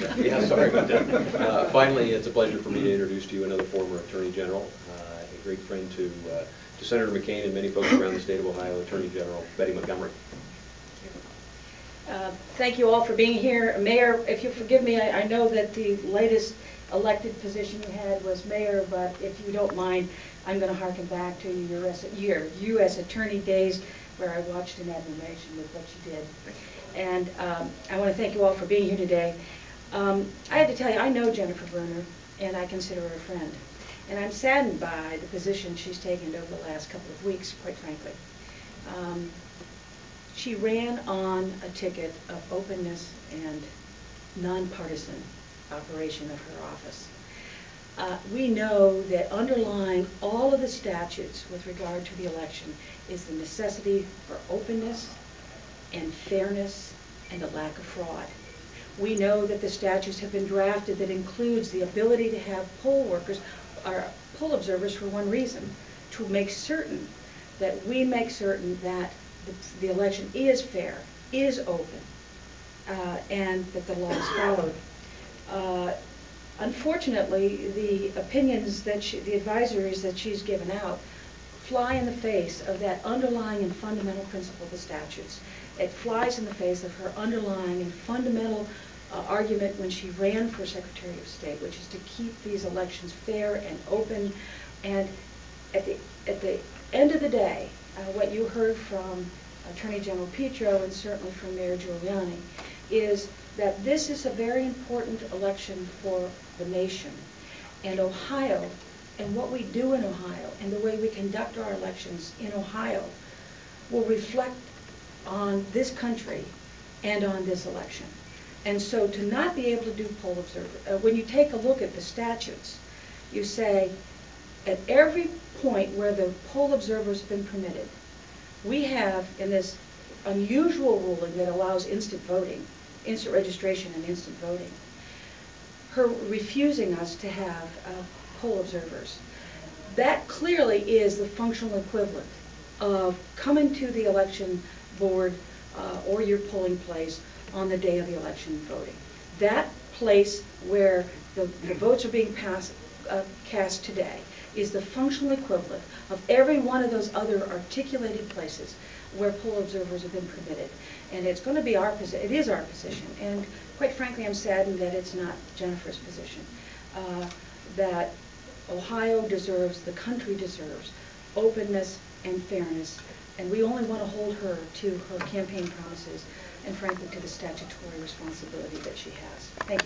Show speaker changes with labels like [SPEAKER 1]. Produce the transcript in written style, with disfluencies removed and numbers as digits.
[SPEAKER 1] Yeah, sorry about that. Finally, it's a pleasure for me to introduce to you another former Attorney General, a great friend to Senator McCain and many folks around the state of Ohio, Attorney General Betty Montgomery.
[SPEAKER 2] Thank you all for being here. Mayor, if you forgive me, I know that the latest elected position you had was mayor, but if you don't mind, I'm going to harken back to your U.S. Attorney days where I watched in admiration with what you did. And I want to thank you all for being here today. I have to tell you, I know Jennifer Brunner, and I consider her a friend. And I'm saddened by the position she's taken over the last couple of weeks, quite frankly. She ran on a ticket of openness and nonpartisan operation of her office. We know that underlying all of the statutes with regard to the election is the necessity for openness and fairness and a lack of fraud. We know that the statutes have been drafted that includes the ability to have poll workers or poll observers for one reason, to make certain that the election is fair, is open, and that the law is followed. Unfortunately, the opinions that the advisories that she's given out fly in the face of that underlying and fundamental principle of the statutes. It flies in the face of her underlying and fundamental argument when she ran for Secretary of State, which is to keep these elections fair and open. And at the end of the day, what you heard from Attorney General Petro and certainly from Mayor Giuliani is that this is a very important election for the nation. And Ohio, and what we do in Ohio, and the way we conduct our elections in Ohio will reflect on this country and on this election. And so to not be able to do poll observer, when you take a look at the statutes, you say at every point where the poll observers have been permitted, we have in this unusual ruling that allows instant voting, instant registration and instant voting, her refusing us to have poll observers. That clearly is the functional equivalent of coming to the election board or your polling place on the day of the election and voting. That place where the votes are being cast today is the functional equivalent of every one of those other articulated places where poll observers have been permitted. And it's going to be our position, it is our position, and quite frankly I'm saddened that it's not Jennifer's position, that Ohio deserves, the country deserves, openness and fairness, and we only want to hold her to her campaign promises and frankly to the statutory responsibility that she has. Thank you.